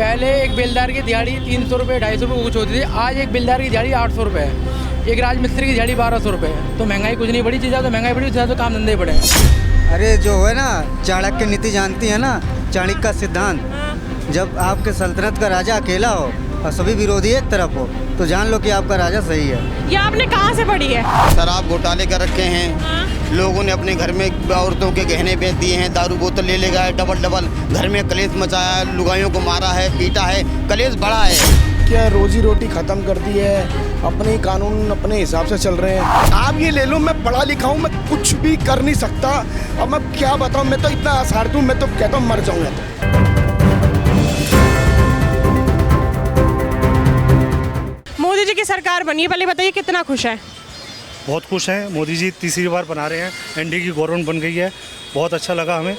पहले एक बेलदार की दिहाड़ी 300 रुपये 250 रुपये कुछ होती थी, आज एक बेलदार की दिहाड़ी 800 रुपये है, एक राजमिस्त्री की दिहाड़ी 1200 रुपये है। तो महंगाई कुछ नहीं बढ़ी, चीज़ें तो महंगाई बढ़ी, ज़्यादा तो काम धंधे बढ़े। अरे जो है ना, चाणक्य नीति जानती है ना, चाणक्य का सिद्धांत, जब आपके सल्तनत का राजा अकेला हो और सभी विरोधी एक तरफ हो तो जान लो कि आपका राजा सही है। ये आपने कहाँ से पढ़ी है? शराब घोटाले कर रखे हैं, लोगों ने अपने घर में औरतों के गहने बेच दिए हैं, दारू बोतल ले गए डबल, घर में कलेश मचाया है, लुगाइयों को मारा है, पीटा है, कलेश बढ़ा है। क्या रोजी रोटी खत्म कर दी है, अपने कानून अपने हिसाब से चल रहे हैं। आप ये ले लो, मैं पढ़ा लिखा हूँ, मैं कुछ भी कर नहीं सकता। अब मैं क्या बताऊँ, मैं तो इतना आसार दूँ, मैं तो कहता हूँ मर जाऊँगा। मोदी जी की सरकार बनी है, पहले बताइए कितना खुश है? बहुत खुश हैं। मोदी जी तीसरी बार बना रहे हैं, एनडीए की गवर्नमेंट बन गई है, बहुत अच्छा लगा हमें।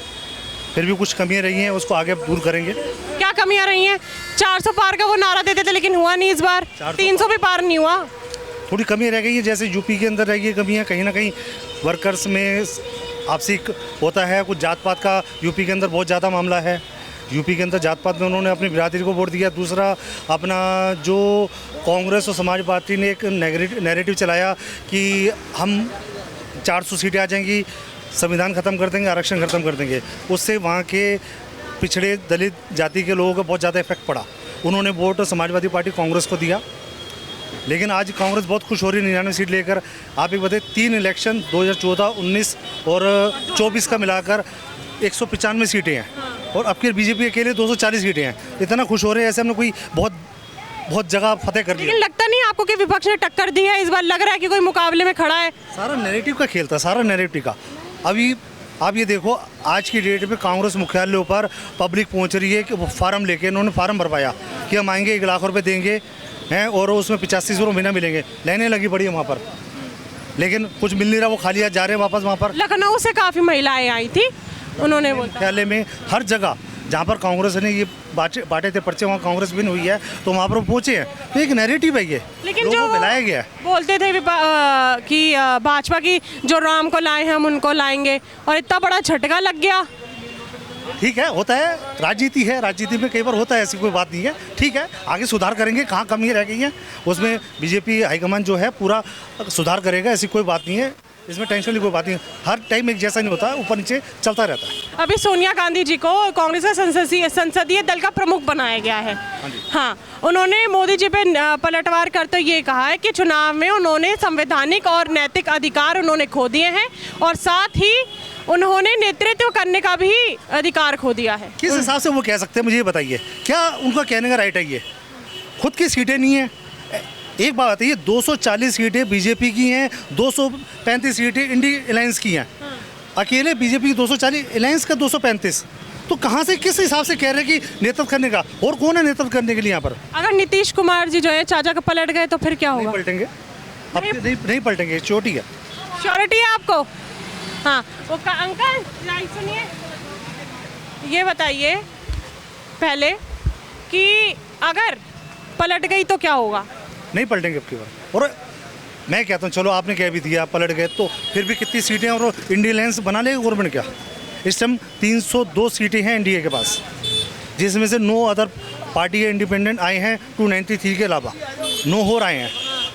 फिर भी कुछ कमियां रही हैं, उसको आगे दूर करेंगे। क्या कमियां रही हैं? 400 पार का वो नारा देते थे लेकिन हुआ नहीं इस बार, 300 भी पार नहीं हुआ। थोड़ी कमियां रह गई हैं, जैसे यूपी के अंदर रह गई कमियां, कहीं ना कहीं वर्कर्स में आपसी होता है, कुछ जात पात का यूपी के अंदर बहुत ज़्यादा मामला है। यूपी के अंदर जात पात में उन्होंने अपनी बिरादरी को वोट दिया। दूसरा अपना जो कांग्रेस और समाज पार्टी ने एक नैरेटिव चलाया कि हम 400 सीटें आ जाएंगी, संविधान ख़त्म कर देंगे, आरक्षण ख़त्म कर देंगे, उससे वहाँ के पिछड़े दलित जाति के लोगों को बहुत ज़्यादा इफेक्ट पड़ा। उन्होंने वोट समाजवादी पार्टी कांग्रेस को दिया, लेकिन आज कांग्रेस बहुत खुश हो रही है 99 सीट लेकर। आप एक बताइए, 3 इलेक्शन 2014, 19 और 24 का मिलाकर 195 सीटें हैं, और अब की बीजेपी अकेले 240 सीटें हैं। इतना खुश हो रहे हैं ऐसे हमने कोई बहुत जगह फतेह कर लिया। लेकिन लगता नहीं आपको कि विपक्ष ने टक्कर दी है इस बार? लग रहा है कि कोई मुकाबले में खड़ा है। सारा नैरेटिव का खेल था, सारा नैरेटिव का। अभी आप ये देखो, आज की डेट में कांग्रेस मुख्यालय पर पब्लिक पहुंच रही है कि वो फार्म लेके, इन्होंने फार्म भरवाया कि हम आएंगे 1 लाख रुपए देंगे हैं, और उसमें 85 महीना मिलेंगे। लाइनें लगी पड़ी है वहाँ पर, लेकिन कुछ मिल नहीं रहा, वो खाली जा रहे हैं वापस वहाँ पर। लखनऊ से काफ़ी महिलाएं आई थी, उन्होंने मुख्यालय में हर जगह जहाँ पर कांग्रेस ने ये बांटे थे पर्चे, वहाँ कांग्रेस विन हुई है, तो वहाँ पर वो पहुँचे हैं। तो एक नैरेटिव है ये, लेकिन लोगों जो को मिलाया गया है। बोलते थे कि भाजपा की जो राम को लाए हैं हम उनको लाएंगे, और इतना बड़ा झटका लग गया। ठीक है, होता है, राजनीति है, राजनीति में कई बार होता है, ऐसी कोई बात नहीं है। ठीक है, आगे सुधार करेंगे, कहाँ कमी रह गई है उसमें बीजेपी हाईकमान जो है पूरा सुधार करेगा, ऐसी कोई बात नहीं है, इसमें टेंशन की कोई बात नहीं है। हर टाइम एक जैसा नहीं होता है, ऊपर नीचे चलता रहता है। अभी सोनिया गांधी जी को कांग्रेस का संसदीय दल का प्रमुख बनाया गया है। हाँ, उन्होंने मोदी जी पे पलटवार करते ये कहा है कि चुनाव में उन्होंने संवैधानिक और नैतिक अधिकार उन्होंने खो दिए हैं, और साथ ही उन्होंने नेतृत्व करने का भी अधिकार खो दिया है। किस हिसाब से वो कह सकते हैं, मुझे ये बताइए, क्या उनका कहने का राइट है? ये खुद की सीटें नहीं है। एक बात है, ये 240 सीटें बीजेपी की हैं, 235 सीटें इंडी अलायंस की हैं। अकेले बीजेपी की 240, अलायंस का 235। तो कहाँ से, किस हिसाब से कह रहे हैं कि नेतृत्व करने का? और कौन है नेतृत्व करने के लिए यहाँ पर? अगर नीतीश कुमार जी जो है चाचा का पलट गए तो फिर क्या होगा? नहीं पलटेंगे, अब नहीं पलटेंगे, चोटी है। श्योरिटी है आपको? हाँ, वो अंकल लाइट सुनिए, ये बताइए पहले कि अगर पलट गई तो क्या होगा? नहीं पलटेंगे अब की बार। और मैं कहता हूँ, चलो आपने कह भी दिया पलट गए, तो फिर भी कितनी सीटें और इंडिया अलायंस बना लेगी गवर्नमेंट क्या? इस टाइम 302 सीटें हैं एनडीए के पास, जिसमें से 9 अदर पार्टी के इंडिपेंडेंट आए हैं, 293 के अलावा 9 और आए हैं,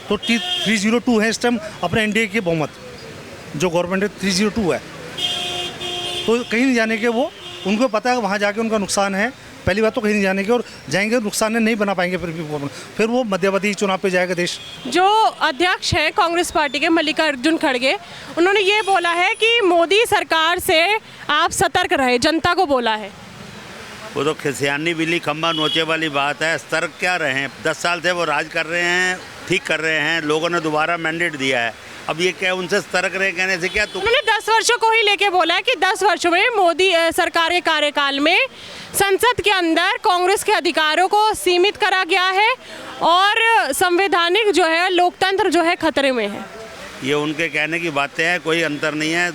तो 302 है इस टाइम अपने एनडीए की बहुमत, जो गवर्नमेंट है 302 है। तो कहीं नहीं जाने के, वो उनको पता है वहाँ जाके उनका नुकसान है। पहली बात तो कहीं नहीं जाने की, और जाएंगे नुकसान नहीं बना पाएंगे, फिर वो मध्यावधि चुनाव पे जाएगा देश। जो अध्यक्ष हैं कांग्रेस पार्टी के मल्लिकार्जुन खड़गे, उन्होंने ये बोला है कि मोदी सरकार से आप सतर्क रहे, जनता को बोला है। वो तो खिसियानी बिल्ली खंबा नोचे वाली बात है। सतर्क क्या रहे? 10 साल से वो राज कर रहे हैं, ठीक कर रहे हैं, लोगों ने दोबारा मैंडेट दिया है। अब ये क्या उनसे सतर्क रहे कहने से क्या? उन्होंने 10 वर्षों को ही लेके बोला है कि 10 वर्षों में मोदी सरकार के कार्यकाल में संसद के अंदर कांग्रेस के अधिकारों को सीमित करा गया है, और संवैधानिक जो है लोकतंत्र जो है खतरे में है। ये उनके कहने की बातें हैं, कोई अंतर नहीं है।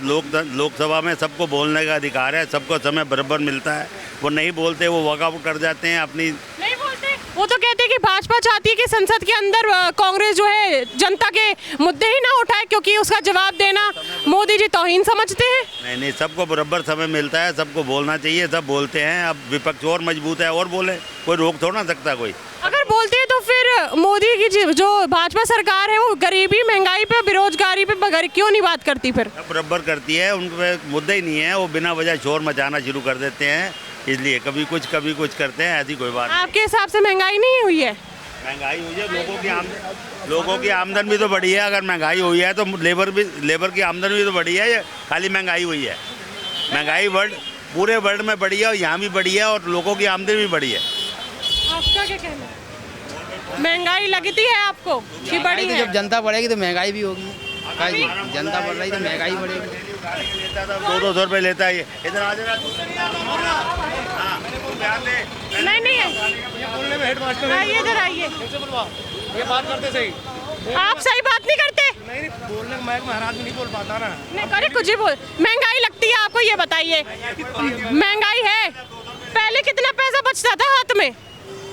लोकसभा में सबको बोलने का अधिकार है, सबको समय बराबर मिलता है। वो नहीं बोलते, वो वॉकआउट कर जाते हैं अपनी। नहीं बोलते, वो तो कहते हैं कि भाजपा भाजपा चाहती है कि संसद के अंदर कांग्रेस जो है जनता के मुद्दे ही ना उठाए, क्योंकि उसका जवाब देना मोदी जी तौहीन समझते हैं। नहीं नहीं, सबको बराबर समय मिलता है, सबको बोलना चाहिए, सब बोलते हैं। अब विपक्ष और मजबूत है और बोले, कोई रोक थोड़ा ना सकता कोई। अगर बोलते हैं तो फिर मोदी की जो भाजपा सरकार है वो गरीबी, महंगाई पे, बेरोजगारी पे बगैर क्यों नहीं बात करती? फिर सब बराबर करती है, उन पे मुद्दा ही नहीं है। वो बिना वजह शोर मचाना शुरू कर देते हैं, इसलिए कभी कुछ करते हैं। ऐसी कोई बात नहीं। आपके हिसाब से महंगाई नहीं हुई है? महंगाई हुई है, लोगों की आमदन भी तो बढ़ी है। अगर महंगाई हुई है तो लेबर की आमदन भी तो बढ़ी है, या खाली महंगाई हुई है? महंगाई पूरे वर्ल्ड में बढ़ी है और यहाँ भी बढ़ी है, और लोगों की आमदनी भी बढ़ी है। आपका क्या कहना है? महंगाई लगती है आपको कि बड़ी है? जब जनता बढ़ेगी तो महंगाई भी होगी। जनता बढ़ रही तो महंगाई बढ़ेगी। 200 रुपये लेता है ये। इधर आ जाना। नहीं आइए, इधर आइए। ये बात करते सही। आप सही बात नहीं करते। नहीं बोलने में महाराज नहीं बोल पाता ना। नहीं करे कुछ ही बोल। महंगाई लगती है आपको, ये बताइए। महंगाई है, पहले कितना पैसा बचता था हाथ में?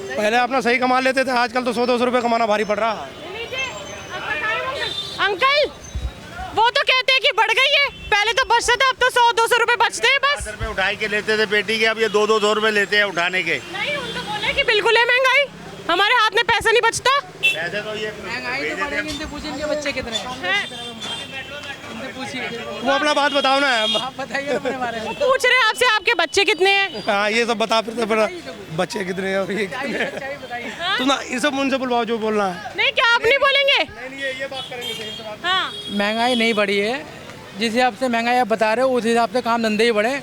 पहले अपना सही कमा लेते थे, आजकल तो 100-200 रुपये कमाना भारी पड़ रहा है। अंकल वो तो कहते हैं कि बढ़ गई है, पहले तो बचता था, अब तो 100-200 रुपए बचते हैं बस। 10 रुपये उठाई के लेते थे बेटी के, अब ये 200 रुपये लेते हैं उठाने के। नहीं, उन तो बोले कि बिल्कुल है महंगाई, हमारे हाथ में पैसा नहीं बचता। पैसे तो ये महंगाई तो बढ़ेगी, इनसे पूछिए इनके बच्चे कितने हैं, इनसे पूछिए। वो अपना बात बताओ ना। आप बताइए अपने बारे में। पूछ रहे हैं आपसे आपके बच्चे कितने हैं? हाँ ये सब बता, फिर बच्चे कितने हैं और ये कितने हैं। तो ना ये सब उनसे बुलवाओ जो बोलना है। नहीं, क्या आप नहीं बोलेंगे? नहीं ये बात करेंगे सही से बात। हाँ, महंगाई नहीं बढ़ी है, जिस हिसाब से महंगाई आप बता रहे हो उस हिसाब से काम धंधे ही बढ़े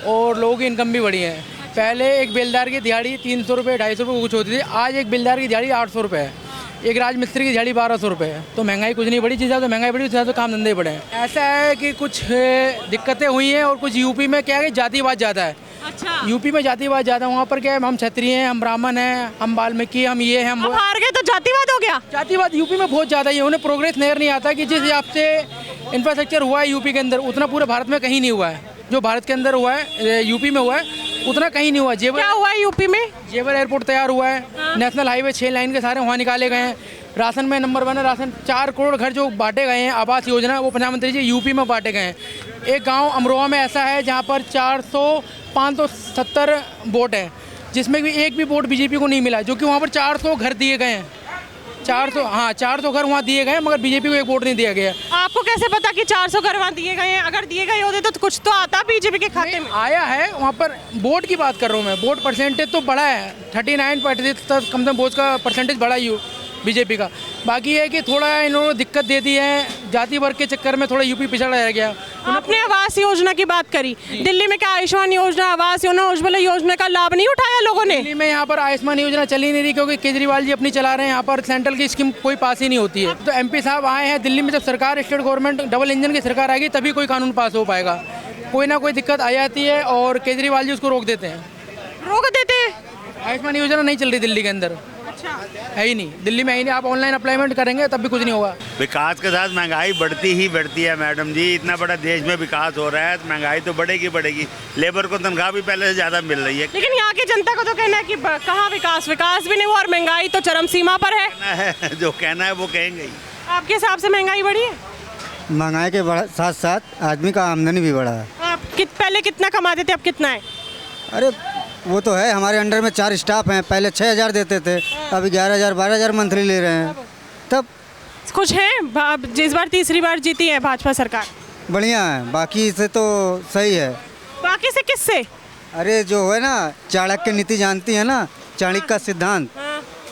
और लोगों की इनकम भी बढ़ी है। पहले एक बेलदार की दिहाड़ी 300 रुपये 250 रुपये कुछ होती थी, आज एक बेलदार की दिहाड़ी 800 रुपये है, एक राजमिस्त्री की दिहाड़ी 1200 रुपये है। तो महंगाई कुछ नहीं बढ़ी, जिस हिसाब से महंगाई बढ़ी उस हिसाब से काम धंधे बढ़े हैं। ऐसा है कि कुछ दिक्कतें हुई हैं, और कुछ यूपी में क्या है कि जातिवाद ज़्यादा है। अच्छा, यूपी में जातिवाद ज़्यादा है, वहाँ पर क्या है, हम क्षत्रिय हैं, हम ब्राह्मण हैं, हम वाल्मीकि, हम ये हैं, हम अब वो। हार गए तो जातिवाद हो गया? जातिवाद यूपी में बहुत ज़्यादा है, उन्हें प्रोग्रेस नजर नहीं आता कि जिस हिसाब से इंफ्रास्ट्रक्चर हुआ है यूपी के अंदर, उतना पूरे भारत में कहीं नहीं हुआ है। जो भारत के अंदर हुआ है, यूपी में हुआ है, उतना कहीं नहीं हुआ। क्या हुआ है यूपी में? जेवर एयरपोर्ट तैयार हुआ है, नेशनल हाईवे 6 लाइन के सारे वहाँ निकाले गए हैं। राशन में नंबर 1 है, राशन 4 करोड़ घर जो बांटे गए हैं, आवास योजना, वो प्रधानमंत्री जी यूपी में बांटे गए हैं। एक गांव अमरोहा में ऐसा है जहां पर 570 वोट हैं, जिसमें भी एक भी वोट बीजेपी को नहीं मिला, जो कि वहां पर 400 घर दिए गए हैं। 400 घर वहाँ दिए गए, मगर बीजेपी को एक वोट नहीं दिया गया। आपको कैसे पता कि 400 घर वहाँ दिए गए हैं? अगर दिए गए होते तो कुछ तो आता बीजेपी के खाते में। आया है वहाँ पर, वोट की बात कर रहा हूँ मैं। वोट परसेंटेज तो बढ़ा है, 39% तक कम से कम वोट का परसेंटेज बढ़ा ही बीजेपी का। बाकी है कि थोड़ा इन्होंने दिक्कत दे दी है, जाति वर्ग के चक्कर में थोड़ा यूपी पिछड़ा रह गया। आपने आवास योजना की बात करी, दिल्ली में क्या आयुष्मान योजना, आवास योजना, उज्ज्वला योजना का लाभ नहीं उठाया लोगों ने? दिल्ली में यहाँ पर आयुष्मान योजना चली नहीं रही, क्योंकि केजरीवाल जी अपनी चला रहे हैं। यहाँ पर सेंट्रल की स्कीम कोई पास ही नहीं होती है। तो एमपी साहब आए हैं दिल्ली में, जब सरकार स्टेट गवर्नमेंट डबल इंजन की सरकार आएगी तभी कोई कानून पास हो पाएगा। कोई ना कोई दिक्कत आ जाती है और केजरीवाल जी उसको रोक देते हैं। रोक देते हैं? आयुष्मान योजना नहीं चल रही दिल्ली के अंदर, है ही नहीं, दिल्ली में है ही नहीं। आप ऑनलाइन अप्लाईमेंट करेंगे तब भी कुछ नहीं होगा। विकास के साथ महंगाई बढ़ती ही बढ़ती है मैडम जी। इतना बड़ा देश में विकास हो रहा है तो महंगाई तो बढ़ेगी। लेबर को तनख्वाह भी पहले से ज़्यादा मिल रही है। लेकिन यहाँ की जनता को तो कहना है कि कहाँ विकास भी नहीं हुआ और महंगाई तो चरम सीमा पर है। जो कहना है वो कहेंगे ही। आपके हिसाब से महंगाई बढ़ी है? महंगाई के साथ साथ आदमी का आमदनी भी बढ़ा है। आप पहले कितना कमाते थे, अब कितना है? अरे वो तो है, हमारे अंडर में 4 स्टाफ हैं, पहले 6000 देते थे, अभी 11000 12000 मंथली ले रहे हैं। तब कुछ है, जिस बार तीसरी बार जीती है भाजपा सरकार, बढ़िया है, बाकी से तो सही है। बाकी से किससे? अरे जो है ना, चाणक्य नीति जानती है ना, चाणक्य का सिद्धांत,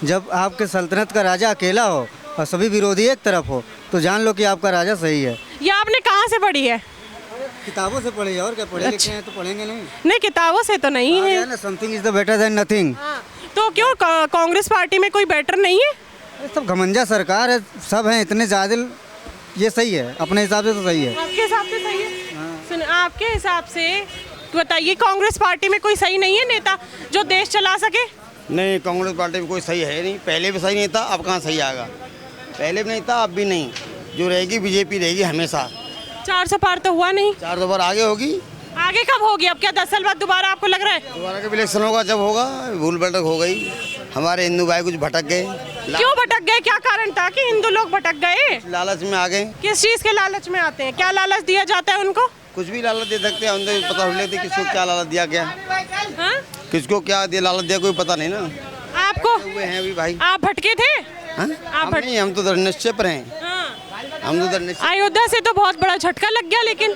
जब आपके सल्तनत का राजा अकेला हो और सभी विरोधी एक तरफ हो, तो जान लो कि आपका राजा सही है। ये आपने कहाँ से पढ़ी है? किताबों से पढ़ी, और क्या पढ़े लिखे हैं तो पढ़ेंगे नहीं? नहीं, किताबों से तो नहीं है ना, something is the better than nothing. तो क्यों कांग्रेस पार्टी में कोई बेटर नहीं है? सब घमंजा सरकार है, सब हैं इतने ज़्यादा, ये सही है, अपने हिसाब से तो सही है। आपके हिसाब से सही है? सुन, आपके हिसाब से बताइए, कांग्रेस पार्टी में कोई सही नहीं है नेता जो देश चला सके? नहीं, कांग्रेस पार्टी में कोई सही है नहीं। पहले भी सही नहीं था, अब कहाँ सही आएगा? पहले भी नहीं था, अब भी नहीं। जो रहेगी बीजेपी रहेगी हमेशा। 400 पार तो हुआ नहीं, 400 बार आगे होगी। आगे कब होगी? अब क्या 10 साल बाद दोबारा आपको लग रहा है? दोबारा का इलेक्शन होगा, जब होगा। भूल भटक हो गई, हमारे हिंदू भाई कुछ भटक गए। क्यों भटक गए, क्या कारण था कि हिंदू लोग भटक गए? लालच में आ गए। किस चीज के लालच में आते हैं? क्या लालच दिया जाता है उनको? कुछ भी लालच दे सकते हैं, उन्हें पता नहीं लेते किसको क्या लालच दिया गया, हाँ? किसको क्या दिया लालच दिया, कोई पता नहीं ना। आपको हुए हैं अभी भाई। आप भटके थे? हाँ? आप हम तो दृढ़ निश्चय पर हैं। हाँ। हम तो दृढ़ निश्चय। अयोध्या से तो बहुत बड़ा झटका लग गया, लेकिन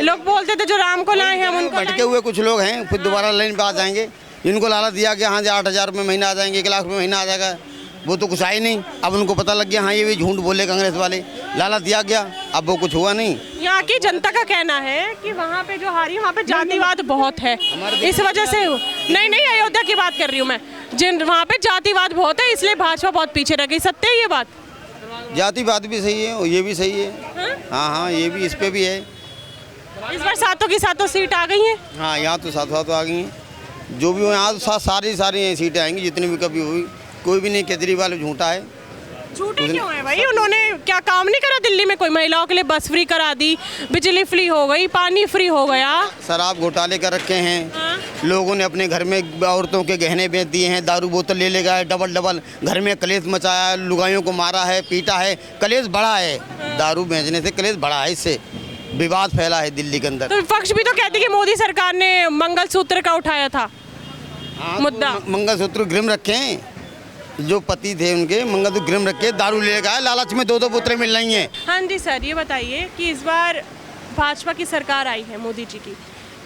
लोग बोलते थे जो राम को लाए हैं हम उनको भटके हुए कुछ लोग हैं, फिर दोबारा लाइन पे आ जाएंगे। इनको लालच दिया गया, हाँ 8,000 रुपये महीना आ जाएंगे, 1 लाख रुपये महीना आ जाएगा, वो तो कुछ आई नहीं। अब उनको पता लग गया हाँ ये भी झूठ बोले कांग्रेस वाले, लालच दिया गया, अब वो कुछ हुआ नहीं। यहाँ की जनता का कहना है कि वहाँ पे जो हारी वहाँ पे जातिवाद बहुत है, इस वजह से नहीं अयोध्या की बात कर रही हूँ मैं, जिन वहाँ पे जातिवाद बहुत है इसलिए भाजपा बहुत पीछे रह गई। सत्य है ये बात? जातिवाद भी सही है और ये भी सही है। हाँ ये भी, इस पे भी है। इस बार सातों की सातों सीट आ गई हैं। हाँ यहाँ तो साथ आ गई हैं, जो भी हो यहाँ तो सारी सीटें आएंगी जितनी भी कभी हुई। कोई भी नहीं, केजरीवाल झूठा है। झूठे क्यों है भाई? उन्होंने क्या काम नहीं करा दिल्ली में? कोई महिलाओं के लिए बस फ्री करा दी, बिजली फ्री हो गई, पानी फ्री हो गया। शराब घोटाले कर रखे हैं, लोगों ने अपने घर में औरतों के गहने बेच दिए हैं, दारू बोतल ले गए डबल, घर में कलेश मचाया, लुगाइयों को मारा है, पीटा है, कलेश बढ़ा है। दारू बेचने से कलेश बढ़ा है, इससे विवाद फैला है दिल्ली के अंदर। तो विपक्ष भी तो कहती है कि मोदी सरकार ने मंगलसूत्र का उठाया था मुद्दा। मंगलसूत्र गिरम रखे हैं, जो पति थे उनके मंगलसूत्र गिरम रखे, दारू ले गए, लालच में 2 बोतलें मिल रही हैं। हाँ जी सर, ये बताइए कि इस बार भाजपा की सरकार आई है मोदी जी की,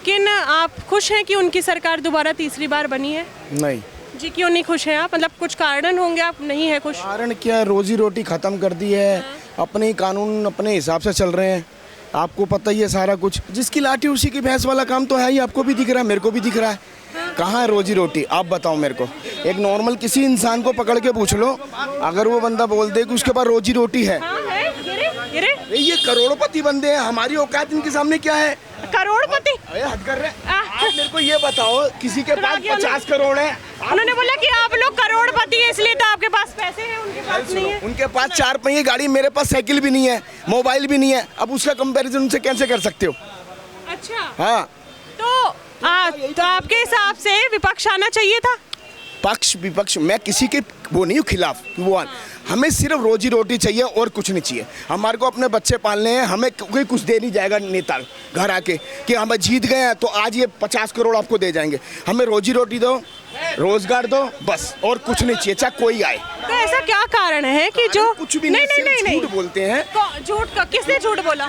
किन आप खुश हैं कि उनकी सरकार दोबारा तीसरी बार बनी है? नहीं जी, क्यों नहीं खुश हैं आप? मतलब कुछ कारण होंगे, आप नहीं है खुश? कारण क्या है, रोजी रोटी खत्म कर दी है, अपने कानून अपने हिसाब से चल रहे हैं। आपको पता ही है सारा कुछ, जिसकी लाठी उसी की भैंस वाला काम तो है ही। आपको भी दिख रहा है, मेरे को भी दिख रहा है। कहाँ है रोजी रोटी? आप बताओ मेरे को। एक नॉर्मल किसी इंसान को पकड़ के पूछ लो, अगर वो बंदा बोल दे कि उसके पास रोजी रोटी है। हाँ है, ये करोड़पति बंदे हैं, हमारी औकात इनके सामने क्या है? करोड़पति? अरे हद कर रहे हैं। आप मेरे को ये बताओ, किसी के पास 50 करोड़ है। उन्होंने बोला कि आप लोग करोड़पति है इसलिए तो आपके पास पैसे हैं, उनके पास नहीं है। उनके पास 4 पहिए गाड़ी, मेरे पास साइकिल भी नहीं है, मोबाइल भी नहीं है। अब उसका कंपैरिजन उनसे कैसे कर सकते हो? अच्छा हाँ, तो आपके हिसाब से विपक्ष आना चाहिए था? पक्ष विपक्ष मैं किसी के वो नहीं हूँ खिलाफ, वो हमें सिर्फ रोजी रोटी चाहिए और कुछ नहीं चाहिए। हमारे को अपने बच्चे पालने हैं, हमें कोई कुछ दे नहीं जाएगा नेता घर आके कि हम जीत गए हैं तो आज ये 50 करोड़ आपको दे जाएंगे। हमें रोजी रोटी दो, रोजगार दो, बस, और कुछ नहीं चाहिए, चाहे कोई आए। तो ऐसा क्या कारण है कि जो कुछ भी नहीं झूठ बोलते हैं? झूठ का किसने झूठ बोला?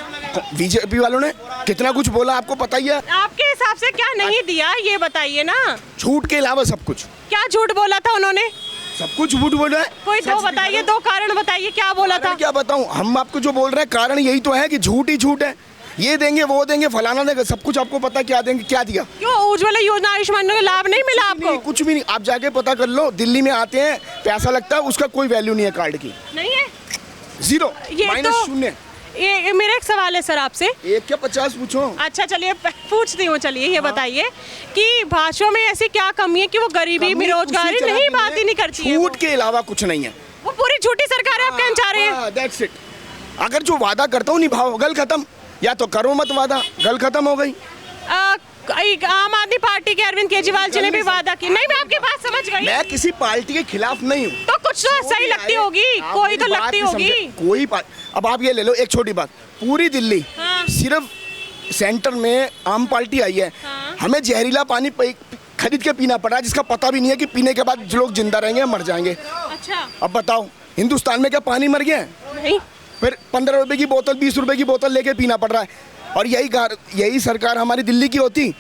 बीजेपी वालों ने कितना कुछ बोला, आपको पता ही है। आपके हिसाब से क्या नहीं दिया ये बताइए ना। झूठ के अलावा सब कुछ। क्या झूठ बोला था उन्होंने? सब कुछ झूठ बोल रहा है। कोई दो बताइए, 2 कारण बताइए, क्या बोला था? क्या बताऊं, हम आपको जो बोल रहे हैं कारण यही तो है कि झूठ ही झूठ है। ये देंगे, वो देंगे, फलाना देंगे, सब कुछ आपको पता क्या देंगे, क्या दिया। क्यों उज्ज्वला योजना, आयुष्मान का लाभ नहीं मिला आपको? कुछ भी नहीं, आप जाके पता कर लो। दिल्ली में आते हैं, पैसा लगता है, उसका कोई वैल्यू नहीं है कार्ड की। नहीं है, 0 ये -0। ये मेरा एक सवाल है सर आपसे। एक क्या 50 पूछो? अच्छा चलिए पूछती हूँ। चलिए ये बताइए कि भाजपा में ऐसी क्या कमी है कि वो गरीबी बेरोजगारी नहीं बात ही नहीं करती है? झूठ के अलावा कुछ नहीं है। वो पूरी झूठी सरकार है, आप कहना चाह रहे हैं? That's it. अगर जो वादा करता हूँ निभाओ, गल खत्म। या तो करो मत वादा, गल खत्म हो गई। आम आदमी पार्टी के अरविंद केजरीवाल जी ने भी वादा की। नहीं, मैं आपकी बात समझ गई। मैं किसी पार्टी के खिलाफ नहीं हूँ। तो कुछ तो सही लगती होगी, कोई तो लगती होगी। कोई बात, अब आप ये ले लो एक छोटी बात, पूरी दिल्ली सिर्फ सेंटर में आम पार्टी आई है। हमें जहरीला पानी खरीद के पीना पड़ा, जिसका पता भी नहीं है कि पीने के बाद लोग जिंदा रहेंगे या मर जाएंगे। अच्छा, अब बताओ, हिंदुस्तान में क्या पानी मर गया है? नहीं। फिर 15 रुपए की बोतल, 20 रुपए की बोतल लेके पीना पड़ रहा है। और यही सरकार हमारी दिल्ली की होती,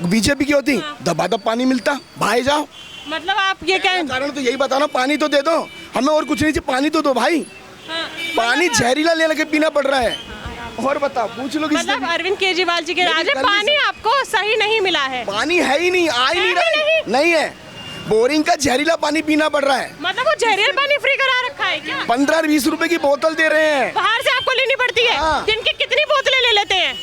बीजेपी की होती, दबादब पानी मिलता, भाई जाओ। मतलब आप ये कहें, कारण तो यही बताना, पानी तो दे दो हमें, और कुछ नहीं चाहिए, पानी तो दो भाई। पानी जहरीला ले लेके पीना पड़ रहा है। और बताओ, पूछ लो किसी। मतलब अरविंद केजरीवाल जी के राज में पानी आपको सही नहीं मिला है? पानी है ही नहीं, आ ही नहीं रहा, नहीं है। बोरिंग का जहरीला पानी पीना पड़ रहा है। मतलब वो जहरीला पानी फ्री करा रखा है क्या? 15-20 रुपए की बोतल दे रहे हैं, बाहर से आपको लेनी पड़ती है। दिन की कितनी बोतलें ले लेते हैं?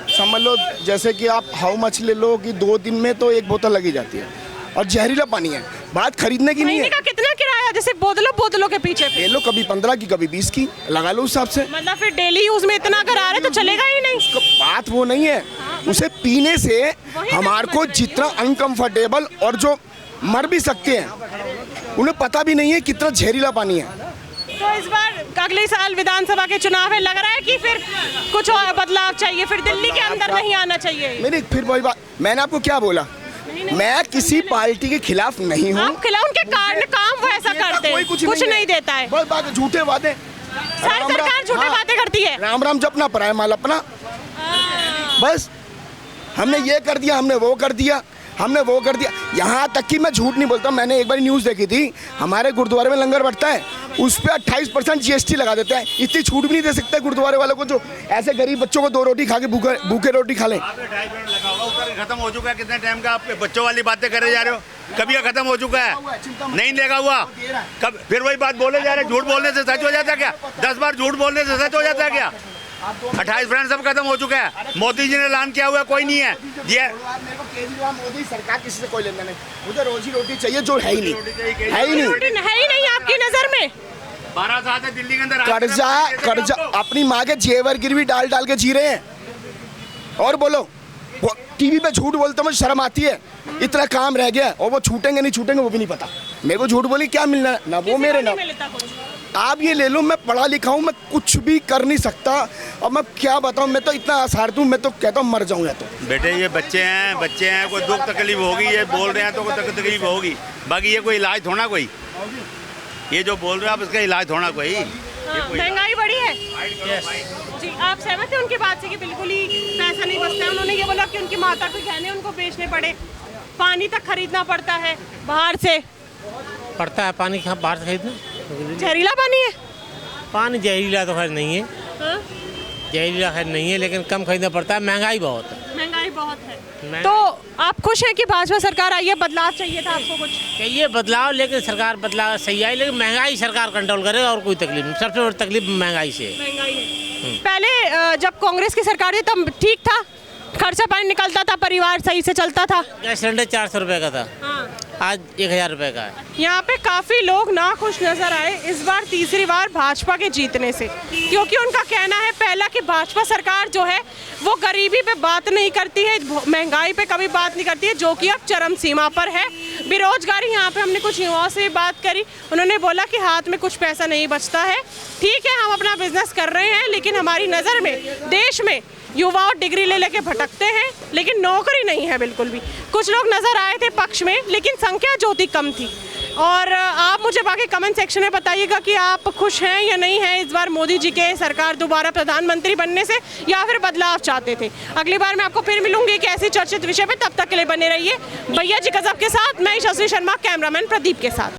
समझ लो जैसे कि आप हाउ मच ले लो कि 2 दिन में तो 1 बोतल लगी जाती है, और जहरीला पानी है। बात खरीदने की नहीं है। का कितना किराया, जैसे बोतलों के पीछे ले लो, कभी 15 की कभी 20 की, लगा लो उस हिसाब से। मतलब फिर डेली यूज में इतना अगर आ रहे तो चलेगा ही नहीं। उसका बात वो नहीं है, उसे पीने से हमारे को जितना अनकंफर्टेबल और जो मर भी सकते हैं उन्हें पता भी नहीं है कितना जहरीला पानी है। तो इस बार अगले साल विधानसभा के चुनाव है, लग रहा है कि फिर कुछ और बदलाव चाहिए, फिर दिल्ली के अंदर नहीं आना चाहिए। मेरी फिर वही बात, मैंने आपको क्या बोला, मैं किसी पार्टी के खिलाफ नहीं हूँ। आप खिलाफ उनके कारण काम वो ऐसा करते हैं, कुछ नहीं देता है, बस बात झूठे वादे। सरकार झूठे बातें करती है। राम राम जपना, पराया माल अपना। बस हमने ये कर दिया, हमने वो कर दिया, हमने वो कर दिया। यहाँ तक कि मैं झूठ नहीं बोलता, मैंने एक बार न्यूज़ देखी थी, हमारे गुरुद्वारे में लंगर बढ़ता है, उस पर 28% GST लगा देते हैं। इतनी छूट भी नहीं दे सकते गुरुद्वारे वालों को, जो ऐसे गरीब बच्चों को 2 रोटी खा के भूखे रोटी खा लें। खत्म हो चुका है कितने टाइम का, आप बच्चों वाली बातें करे जा रहे हो, कभी ये खत्म हो चुका है, नहीं लेगा हुआ, कब फिर वही बात बोले जा रहे हैं। झूठ बोलने से सच हो जाता है क्या? 10 बार झूठ बोलने से सच हो जाता है क्या? 28% सब खत्म हो चुका है। मोदी जी ने ऐलान किया हुआ कोई नहीं है ये। केजरीवाल मोदी सरकार किसी से कोई लेना नहीं, मुझे रोजी रोटी चाहिए, जो है ही नहीं, है ही नहीं आपकी नजर में। 12 साल से दिल्ली के अंदर कर्जा अपनी माँ के जेवर गिरवी डाल डाल के जी रहे हैं। और बोलो, वो टीवी पे झूठ बोलते मुझे शर्म आती है, इतना काम रह गया, और वो छूटेंगे नहीं छूटेंगे वो भी नहीं पता। मेरे को झूठ बोली क्या मिलना है, ना वो मेरे ना आप ये ले लो। मैं पढ़ा लिखा हूँ, मैं कुछ भी कर नहीं सकता, और मैं क्या बताऊँ, मैं तो इतना आसार दूँ, मैं तो कहता हूँ मर जाऊँ या तो। बेटे ये बच्चे हैं, कोई दुख तकलीफ होगी, ये बोल रहे हैं तो कोई तकलीफ होगी, बाकी ये कोई इलाज थोड़ा कोई, ये जो बोल रहे हैं आप इसका इलाज थोड़ा कोई। महंगाई बढ़ी है जी, आप सहमत हैं उनकी बात से कि बिल्कुल ही पैसा नहीं बचता है? उन्होंने ये बोला कि उनकी माता के गहने उनको बेचने पड़े, पानी तक खरीदना पड़ता है बाहर से। पड़ता है पानी, कहाँ बाहर से खरीदना? जहरीला पानी है। पानी जहरीला तो खैर नहीं है, जहरीला खैर नहीं है, लेकिन कम खरीदना पड़ता है, महंगाई बहुत है। महंगाई बहुत है। तो आप खुश हैं कि भाजपा सरकार आई है? बदलाव चाहिए था आपको? कुछ चाहिए बदलाव, लेकिन सरकार बदलाव सही आई, लेकिन महंगाई सरकार कंट्रोल करेगा, और कोई तकलीफ नहीं। सबसे बड़ी तकलीफ महंगाई से है। पहले जब कांग्रेस की सरकार थी तब ठीक था, खर्चा पानी निकलता था, परिवार सही से चलता था। गैस सिलेंडर 400 रुपये का था, आज 1000 रुपये का है। यहाँ पे काफ़ी लोग नाखुश नजर आए इस बार तीसरी बार भाजपा के जीतने से, क्योंकि उनका कहना है पहला कि भाजपा सरकार जो है वो गरीबी पे बात नहीं करती है, महंगाई पे कभी बात नहीं करती है, जो कि अब चरम सीमा पर है। बेरोजगारी, यहाँ पे हमने कुछ युवाओं से बात करी, उन्होंने बोला कि हाथ में कुछ पैसा नहीं बचता है, ठीक है हम अपना बिजनेस कर रहे हैं, लेकिन हमारी नज़र में देश में युवा डिग्री ले लेके भटकते हैं, लेकिन नौकरी नहीं है बिल्कुल भी। कुछ लोग नज़र आए थे पक्ष में, लेकिन संख्या जो थी कम थी। और आप मुझे बाकी कमेंट सेक्शन में बताइएगा कि आप खुश हैं या नहीं हैं इस बार मोदी जी के सरकार दोबारा प्रधानमंत्री बनने से, या फिर बदलाव चाहते थे। अगली बार मैं आपको फिर मिलूंगी एक ऐसी चर्चित विषय पे, तब तक के लिए बने रहिए। भैया जी गजब के साथ मैं यशस्वी शर्मा, कैमरामैन प्रदीप के साथ।